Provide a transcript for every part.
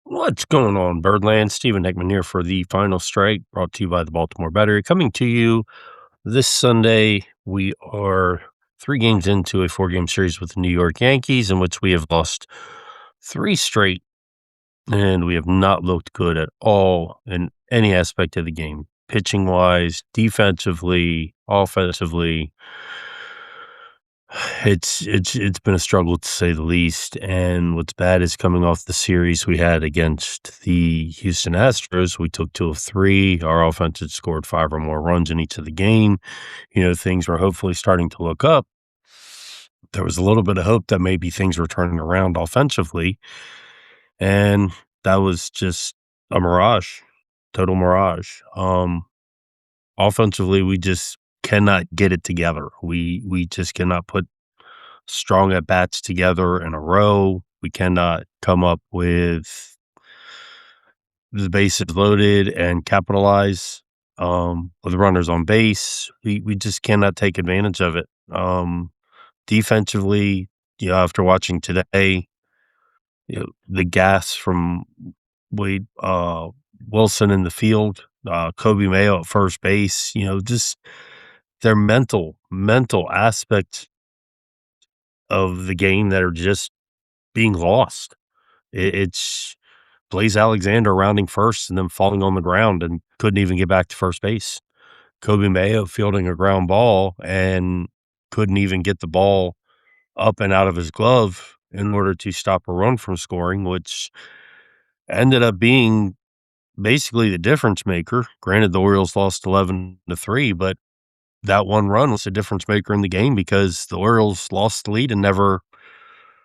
What's going on, Birdland? Stephen Heckman here for the final strike, brought to you by the Baltimore Battery. Coming to you this Sunday, we are 3 games into a 4-game series with the New York Yankees, in which we have lost 3 straight, and we have not looked good at all in any aspect of the game, pitching wise, defensively, offensively. It's been a struggle to say the least, and what's bad is coming off the series we had against the Houston Astros. We took 2 of 3. Our offense had scored 5 or more runs in each of the game. Things were hopefully starting to look up. There was a little bit of hope that maybe things were turning around offensively, and that was just a mirage, total mirage. Offensively, we just cannot get it together. We just cannot put strong at bats together in a row. We cannot come up with the bases loaded and capitalize with runners on base. We just cannot take advantage of it. Defensively, after watching today, the gas from Wade Wilson in the field, Kobe Mayo at first base, just their mental aspect of the game that are just being lost. It's Blaze Alexander rounding first and then falling on the ground and couldn't even get back to first base. Kobe Mayo fielding a ground ball and couldn't even get the ball up and out of his glove in order to stop a run from scoring, which ended up being basically the difference maker. Granted, the Orioles lost 11-3, but that one run was a difference maker in the game because the Orioles lost the lead and never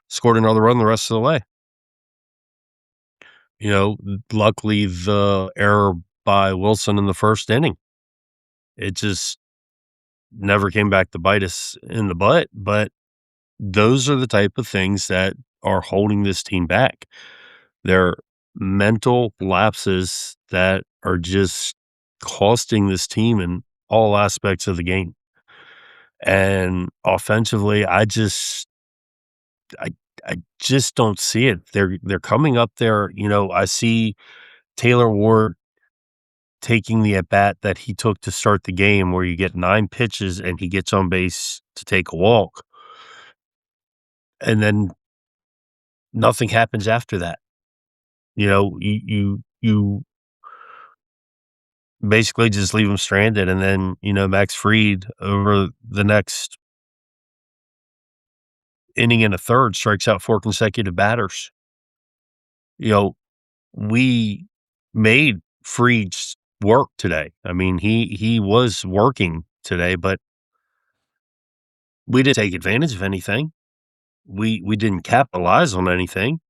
scored another run the rest of the way. You know, Luckily, the error by Wilson in the first inning, it just never came back to bite us in the butt. But those are the type of things that are holding this team back. They're mental lapses that are just costing this team in all aspects of the game. And offensively, I I just don't see it. They're coming up there. I see Taylor Ward taking the at bat that he took to start the game, where you get 9 pitches and he gets on base to take a walk, and then nothing happens after that. You basically just leave him stranded, and then Max Fried over the next inning and a third strikes out 4 consecutive batters. You know, we made Fried's work today. I mean, he was working today, but we didn't take advantage of anything. We didn't capitalize on anything.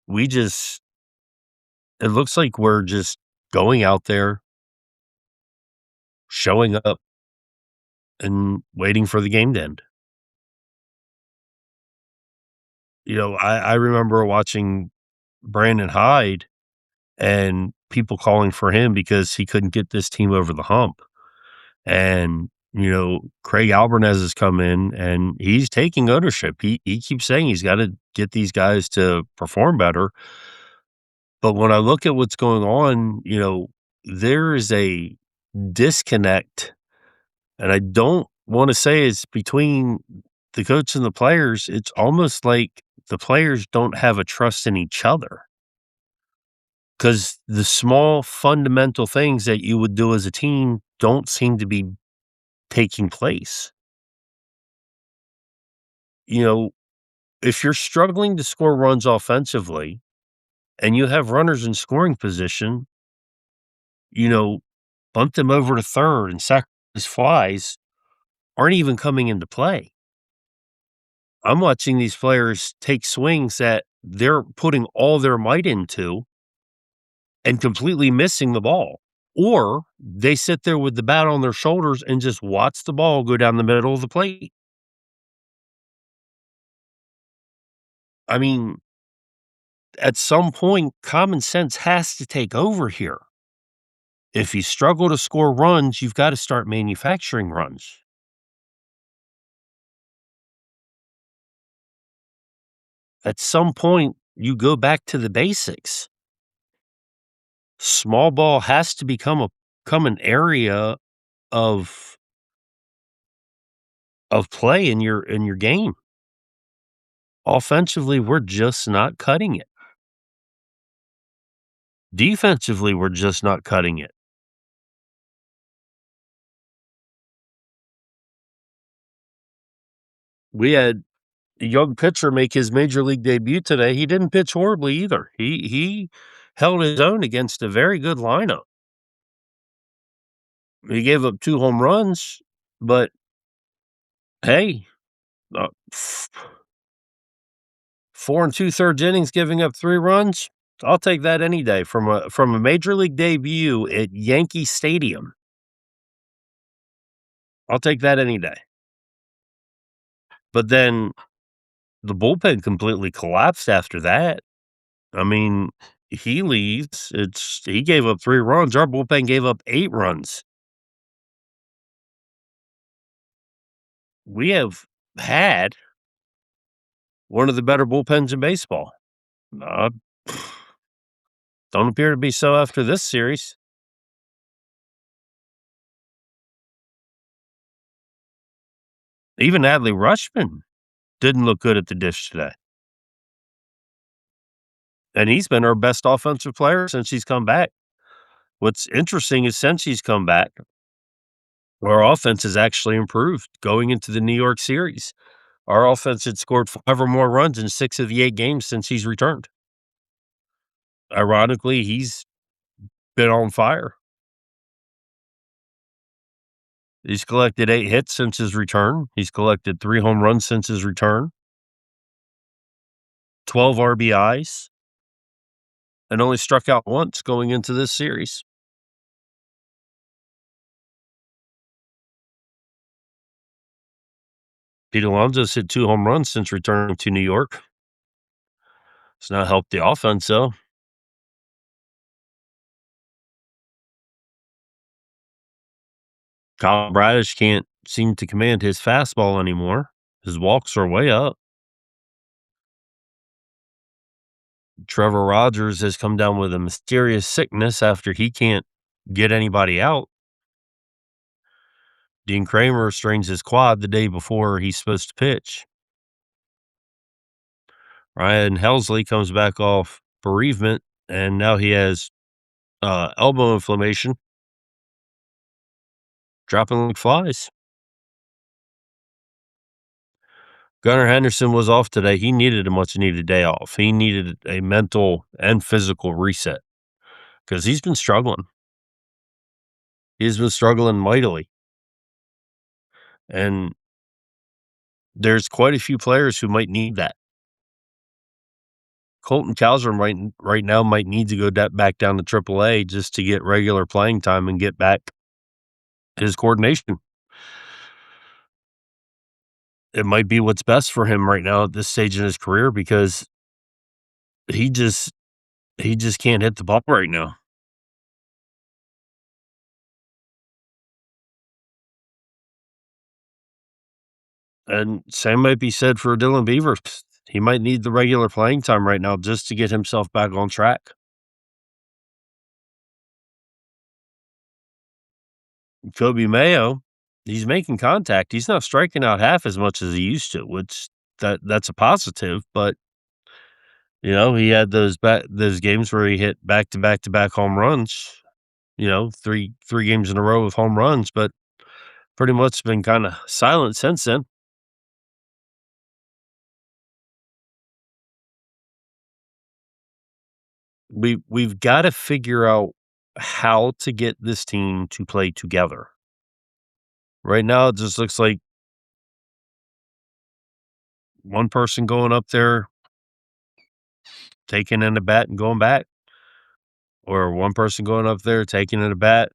We just It looks like we're just going out there, showing up, and waiting for the game to end. I remember watching Brandon Hyde and people calling for him because he couldn't get this team over the hump. And, Craig Alvarez has come in and he's taking ownership. He keeps saying he's got to get these guys to perform better. But when I look at what's going on, there is a disconnect. And I don't want to say it's between the coach and the players. It's almost like the players don't have a trust in each other, because the small fundamental things that you would do as a team don't seem to be taking place. You know, if you're struggling to score runs offensively and you have runners in scoring position, you know, bunt them over to third and sacrifice flies aren't even coming into play. I'm watching these players take swings that they're putting all their might into and completely missing the ball. Or they sit there with the bat on their shoulders and just watch the ball go down the middle of the plate. I mean, at some point, common sense has to take over here. If you struggle to score runs, you've got to start manufacturing runs. At some point, You go back to the basics. Small ball has to become an area of play in your game. Offensively, we're just not cutting it. Defensively, we're just not cutting it. We had a young pitcher make his major league debut today. He didn't pitch horribly either. He held his own against a very good lineup. He gave up 2 home runs, but hey, uh, 4 and 2/3 innings giving up 3 runs, I'll take that any day from a major league debut at Yankee Stadium. I'll take that any day. But then the bullpen completely collapsed after that. I mean, he leaves, he gave up 3 runs, our bullpen gave up 8 runs. We have had one of the better bullpens in baseball. Uh, don't appear to be so after this series. Even Adley Rutschman didn't look good at the dish today, and he's been our best offensive player since he's come back. What's interesting is since he's come back, our offense has actually improved going into the New York series. Our offense had scored 5 or more runs in 6 of the 8 games since he's returned. Ironically, he's been on fire. He's collected 8 hits since his return. He's collected 3 home runs since his return, 12 RBIs, and only struck out once going into this series. Pete Alonso's hit 2 home runs since returning to New York. It's not helped the offense, though. Kyle Bradish can't seem to command his fastball anymore. His walks are way up. Trevor Rogers has come down with a mysterious sickness after he can't get anybody out. Dean Kramer strains his quad the day before he's supposed to pitch. Ryan Helsley comes back off bereavement, and now he has elbow inflammation, dropping like flies. Gunnar Henderson was off today. He needed a much needed day off. He needed a mental and physical reset because he's been struggling. He's been struggling mightily. And there's quite a few players who might need that. Colton Cowser right now might need to go back down to AAA just to get regular playing time and get back his coordination. It might be what's best for him right now at this stage in his career because he just he just can't hit the ball right now. And same might be said for Dylan Beavers. He might need the regular playing time right now just to get himself back on track. Kobe Mayo, he's making contact. He's not striking out half as much as he used to, which that's a positive, but he had those games where he hit back to back to back home runs, 3 games in a row with home runs, but pretty much been kind of silent since then. We've got to figure out how to get this team to play together. Right now, it just looks like one person going up there, taking in a bat and going back, or one person going up there, taking in a bat,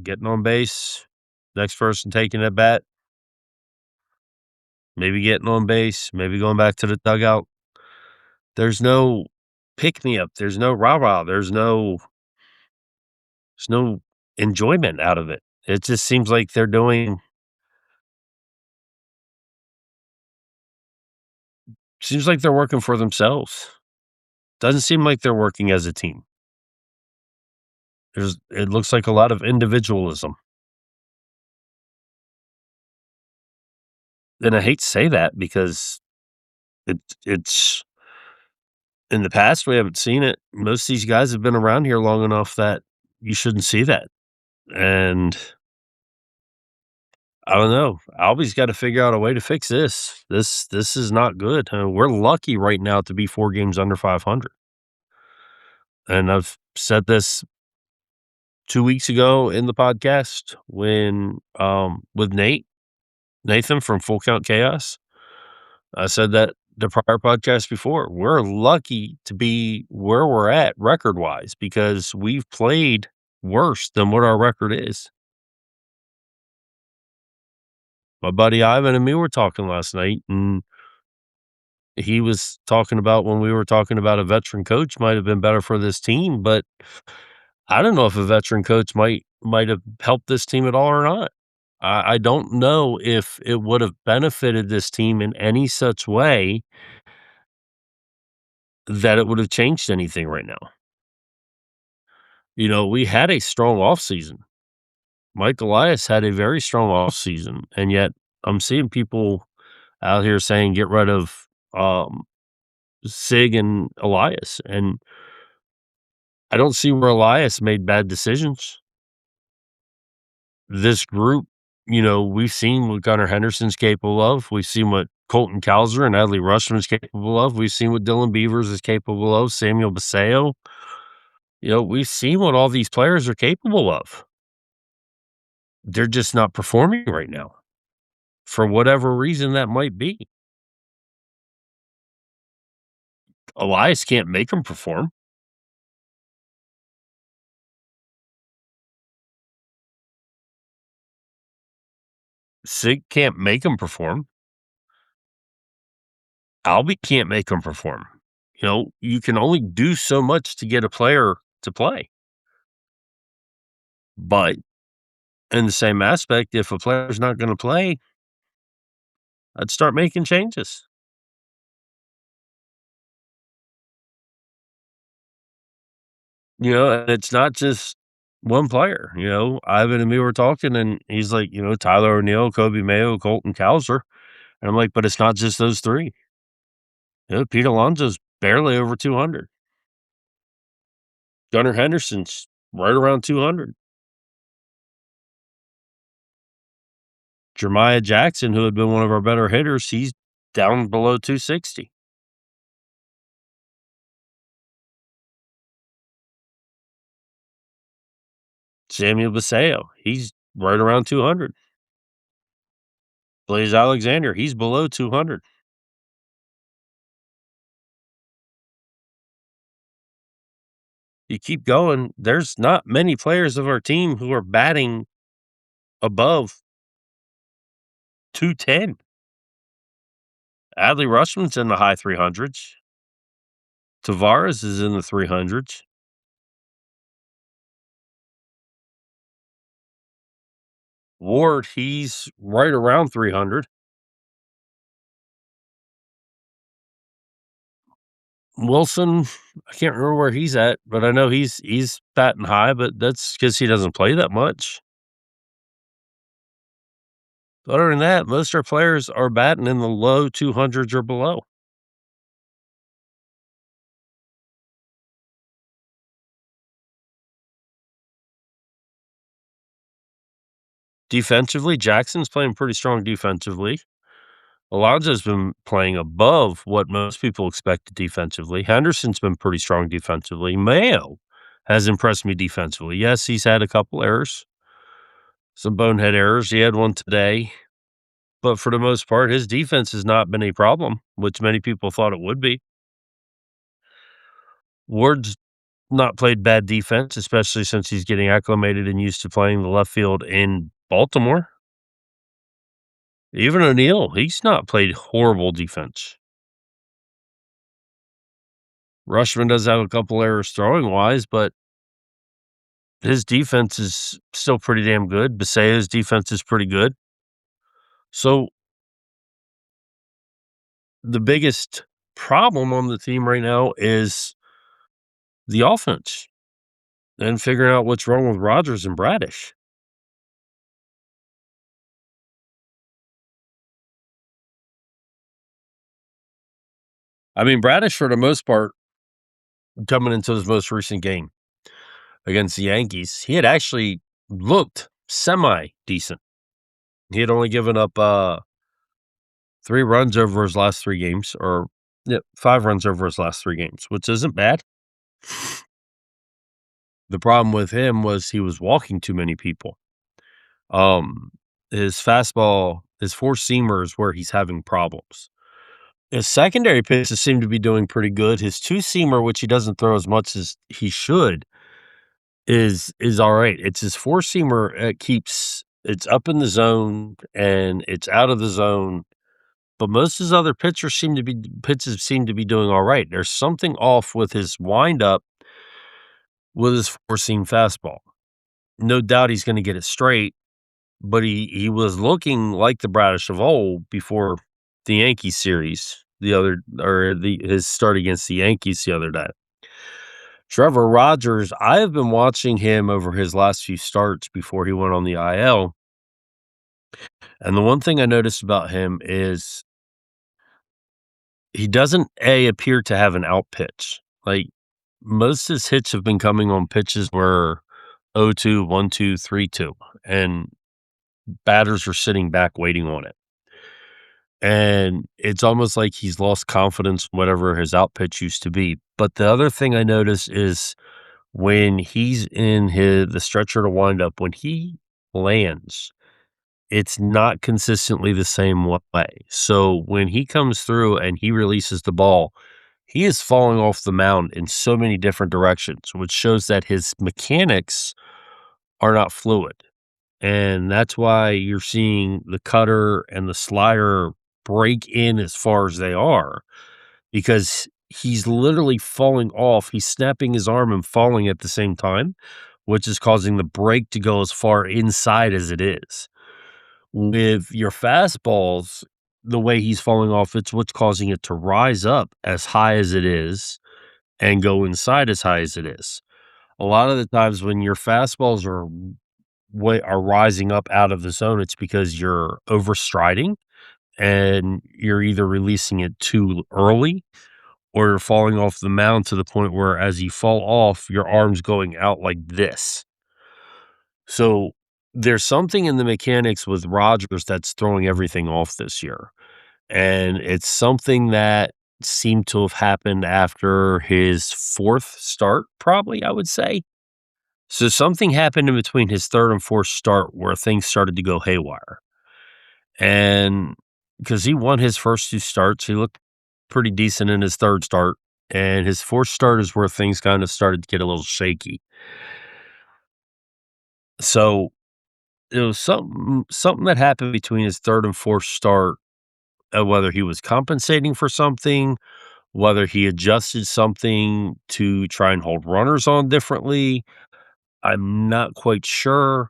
getting on base, next person taking a bat, maybe getting on base, maybe going back to the dugout. There's no pick me up. There's no rah rah. There's no enjoyment out of it. It just seems like they're working for themselves. Doesn't seem like they're working as a team. It looks like a lot of individualism, and I hate to say that because it's in the past, we haven't seen it. Most of these guys have been around here long enough that you shouldn't see that, and I don't know. Albie's gotta figure out a way to fix this. This is not good. We're lucky right now to be 4 games under 500, and I've said this 2 weeks ago in the podcast with Nathan from Full Count Chaos. I said that the prior podcast before. We're lucky to be where we're at record-wise because we've played worse than what our record is. My buddy Ivan and me were talking last night, and he was talking about when we were talking about a veteran coach might have been better for this team, but I don't know if a veteran coach might have helped this team at all or not. I don't know if it would have benefited this team in any such way that it would have changed anything right now. We had a strong offseason. Mike Elias had a very strong offseason, and yet I'm seeing people out here saying get rid of Sig and Elias, and I don't see where Elias made bad decisions. This group, we've seen what Gunnar Henderson's capable of. We've seen what Colton Cowser and Adley Rutschman is capable of. We've seen what Dylan Beavers is capable of, Samuel Basallo. We've seen what all these players are capable of. They're just not performing right now for whatever reason that might be. Elias can't make them perform. Sig can't make them perform. Albie can't make them perform. You can only do so much to get a player to play. But in the same aspect, if a player's not gonna play, I'd start making changes. And it's not just one player. Ivan and me were talking, and he's like, Tyler O'Neill, Kobe Mayo, Colton Cowser. And I'm like, but it's not just those 3. Pete Alonso's barely over 200. Gunnar Henderson's right around 200. Jeremiah Jackson, who had been one of our better hitters, he's down below 260. Samuel Basallo, he's right around 200. Blaze Alexander, he's below 200. You keep going, there's not many players of our team who are batting above 210. Adley Rutschman's in the high 300s. Tavares is in the 300s. Ward, he's right around 300. Wilson, I can't remember where he's at, but I know he's batting high, but that's because he doesn't play that much. Other than that, most of our players are batting in the low 200s or below. Defensively, Jackson's playing pretty strong defensively. Alonso's been playing above what most people expected defensively. Henderson's been pretty strong defensively. Mayo has impressed me defensively. Yes, he's had a couple errors, some bonehead errors. He had one today. But for the most part, his defense has not been a problem, which many people thought it would be. Ward's not played bad defense, especially since he's getting acclimated and used to playing the left field in Baltimore. Even O'Neill, he's not played horrible defense. Rushman does have a couple errors throwing wise, but his defense is still pretty damn good. Basea's defense is pretty good. So the biggest problem on the team right now is the offense and figuring out what's wrong with Rodgers and Bradish. I mean, Bradish, for the most part, coming into his most recent game against the Yankees, he had actually looked semi decent. He had only given up 3 runs over his last 3 games, or yeah, 5 runs over his last 3 games, which isn't bad. The problem with him was he was walking too many people. Um, his fastball, his four seamer is where he's having problems. His secondary pitches seem to be doing pretty good. His two seamer, which he doesn't throw as much as he should, is all right. It's his four seamer. It keeps it's up in the zone and it's out of the zone. But most of his other pitches seem to be doing all right. There's something off with his windup with his four seam fastball. No doubt he's going to get it straight, but he was looking like the Bradish of old before the Yankee series the other or the his start against the Yankees the other day. Trevor Rogers, I have been watching him over his last few starts before he went on the IL, and the one thing I noticed about him is he doesn't appear to have an out pitch. Like most of his hits have been coming on pitches where 0-2, 1-2, 3-2, and batters are sitting back waiting on it. And it's almost like he's lost confidence in whatever his out pitch used to be. But the other thing I notice is when he's in the stretcher to wind up, when he lands, it's not consistently the same way. So when he comes through and he releases the ball, he is falling off the mound in so many different directions, which shows that his mechanics are not fluid. And that's why you're seeing the cutter and the slider break in as far as they are, because he's literally falling off. He's snapping his arm and falling at the same time, which is causing the break to go as far inside as it is. With your fastballs, the way he's falling off, it's what's causing it to rise up as high as it is and go inside as high as it is. A lot of the times when your fastballs are rising up out of the zone, it's because you're overstriding and you're either releasing it too early or you're falling off the mound to the point where as you fall off, your arm's going out like this. So there's something in the mechanics with Rodgers that's throwing everything off this year. And it's something that seemed to have happened after his fourth start, probably, I would say. So something happened in between his third and fourth start where things started to go haywire. And because he won his first two starts, he looked pretty decent in his third start. And his fourth start is where things kind of started to get a little shaky. So it was something that happened between his third and fourth start, whether he was compensating for something, whether he adjusted something to try and hold runners on differently. I'm not quite sure,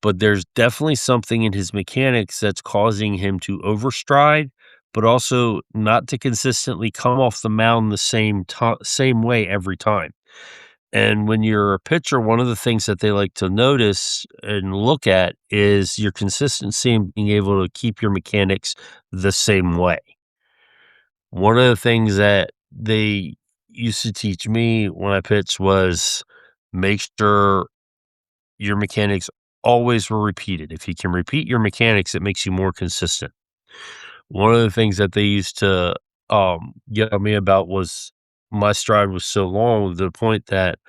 but there's definitely something in his mechanics that's causing him to overstride, but also not to consistently come off the mound the same way every time. And when you're a pitcher, one of the things that they like to notice and look at is your consistency in being able to keep your mechanics the same way. One of the things that they used to teach me when I pitched was make sure your mechanics always were repeated. If you can repeat your mechanics, it makes you more consistent. One of the things that they used to get on me about was my stride was so long to the point that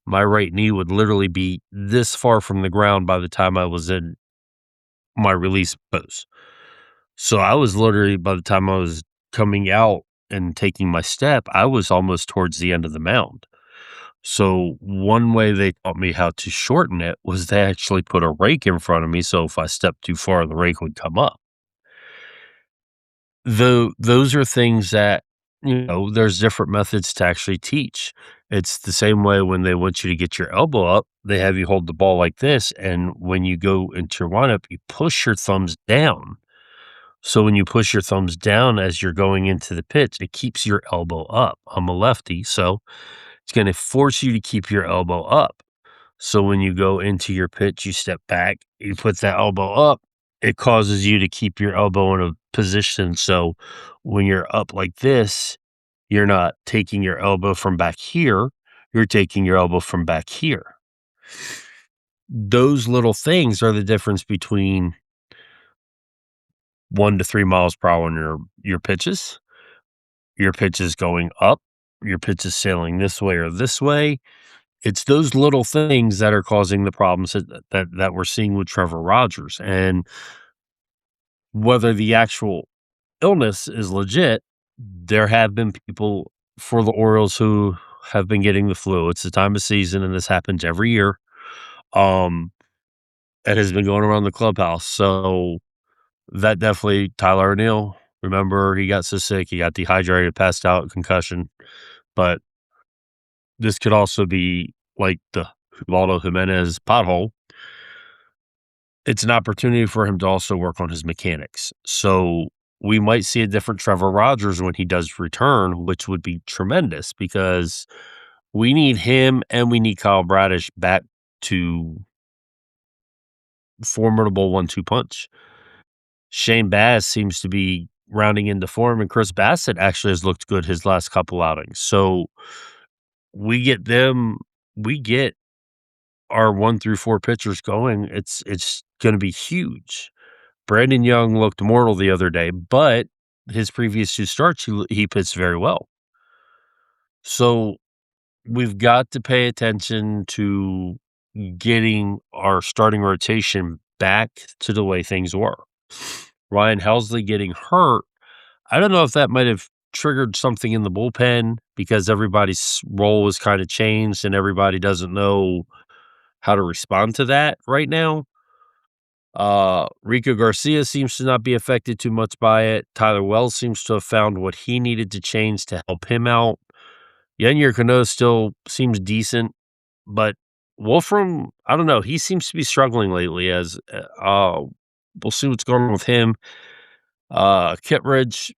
my right knee would literally be this far from the ground by the time I was in my release pose. So I was literally, by the time I was coming out and taking my step, I was almost towards the end of the mound. So one way they taught me how to shorten it was they actually put a rake in front of me, so if I stepped too far, the rake would come up. Though those are things that, there's different methods to actually teach. It's the same way when they want you to get your elbow up, they have you hold the ball like this, and when you go into your windup, you push your thumbs down. So when you push your thumbs down as you're going into the pitch, it keeps your elbow up. I'm a lefty, so It's going to force you to keep your elbow up. So when you go into your pitch, you step back, you put that elbow up, it causes you to keep your elbow in a position. So when you're up like this, you're not taking your elbow from back here, you're taking your elbow from back here. Those little things are the difference between 1 to 3 miles per hour on your pitches going up, your pitches sailing this way or this way. It's those little things that are causing the problems that we're seeing with Trevor Rogers, and whether the actual illness is legit, there have been people for the Orioles who have been getting the flu. It's the time of season, and this happens every year. Um, it has been going around the clubhouse, so that definitely Tyler O'Neill, remember, he got so sick, he got dehydrated, passed out, concussion, but this could also be like the Ubaldo Jimenez pothole. It's an opportunity for him to also work on his mechanics. So we might see a different Trevor Rogers when he does return, which would be tremendous because we need him and we need Kyle Bradish back to formidable 1-2 punch. Shane Baz seems to be rounding into form, and Chris Bassett actually has looked good his last couple outings. So we get our 1 through 4 pitchers going. It's going to be huge. Brandon Young looked mortal the other day, but his previous 2 starts, he pitched very well. So we've got to pay attention to getting our starting rotation back to the way things were. Ryan Helsley getting hurt, I don't know if that might have triggered something in the bullpen because everybody's role was kind of changed and everybody doesn't know how to respond to that right now. Rico Garcia seems to not be affected too much by it. Tyler Wells seems to have found what he needed to change to help him out. Yennier Cano still seems decent, but Wolfram, I don't know. He seems to be struggling lately. We'll see what's going on with him. Kittredge,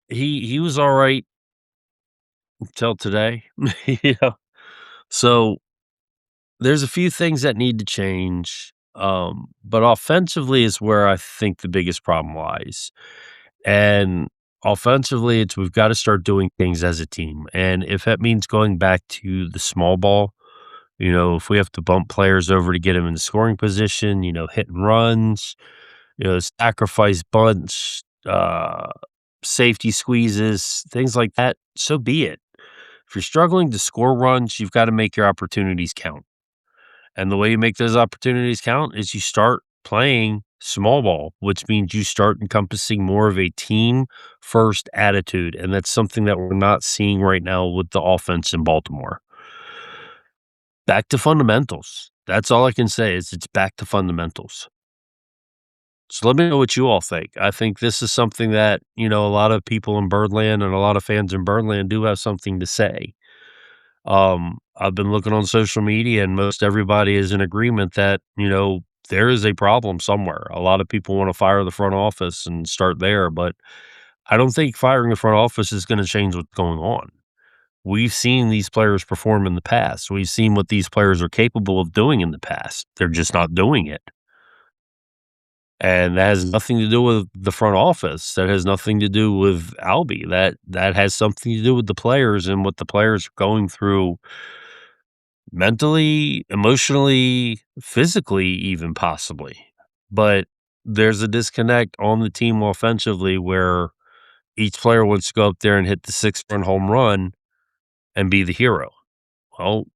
he was all right until today. Yeah. So there's a few things that need to change. But offensively is where I think the biggest problem lies. And offensively, it's we've got to start doing things as a team. And if that means going back to the small ball, if we have to bump players over to get them in the scoring position, hit and runs, sacrifice bunts, safety squeezes, things like that, so be it. If you're struggling to score runs, you've got to make your opportunities count. And the way you make those opportunities count is you start playing small ball, which means you start encompassing more of a team first attitude. And that's something that we're not seeing right now with the offense in Baltimore. Back to fundamentals. That's all I can say is it's back to fundamentals. So let me know what you all think. I think this is something that, a lot of people in Birdland and a lot of fans in Birdland do have something to say. I've been looking on social media and most everybody is in agreement that, there is a problem somewhere. A lot of people want to fire the front office and start there, but I don't think firing the front office is going to change what's going on. We've seen these players perform in the past. We've seen what these players are capable of doing in the past. They're just not doing it. And that has nothing to do with the front office. That has nothing to do with Albie. That has something to do with the players and what the players are going through mentally, emotionally, physically, even possibly. But there's a disconnect on the team offensively where each player wants to go up there and hit the 6-run home run and be the hero. Well,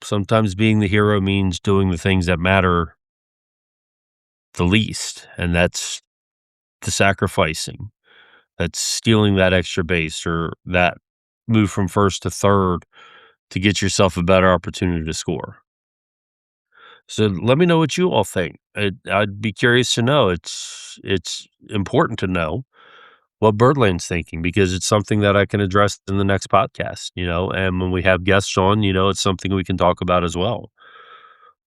sometimes being the hero means doing the things that matter the least, and that's the sacrificing. That's stealing that extra base or that move from first to third to get yourself a better opportunity to score. So let me know what you all think. I'd be curious to know. It's important to know what Birdland's thinking because it's something that I can address in the next podcast, and when we have guests on, it's something we can talk about as well.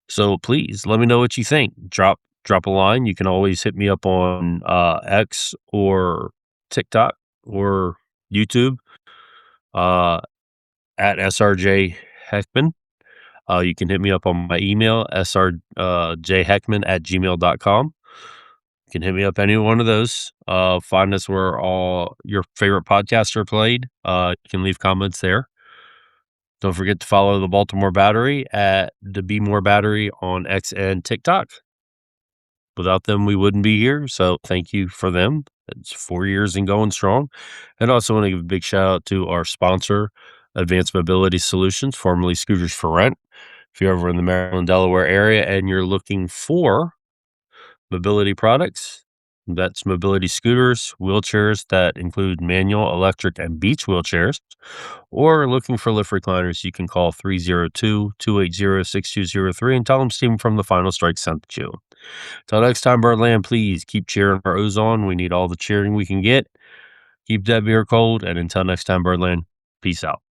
So please let me know what you think. Drop a line. You can always hit me up on X or TikTok or YouTube. at SRJ Heckman. You can hit me up on my email, jheckman@gmail.com. You can hit me up any one of those. Find us where all your favorite podcasts are played. You can leave comments there. Don't forget to follow the Baltimore Battery at the Be More Battery on X and TikTok. Without them, we wouldn't be here. So thank you for them. It's 4 years and going strong. And also want to give a big shout out to our sponsor, Advanced Mobility Solutions, formerly Scooters for Rent. If you're ever in the Maryland, Delaware area and you're looking for mobility products, that's mobility scooters, wheelchairs that include manual, electric, and beach wheelchairs, or looking for lift recliners, you can call 302-280-6203 and tell them Stephen from the Final Strike sent you. Till next time, Birdland, please keep cheering our O's on. We need all the cheering we can get. Keep that beer cold. And until next time, Birdland, peace out.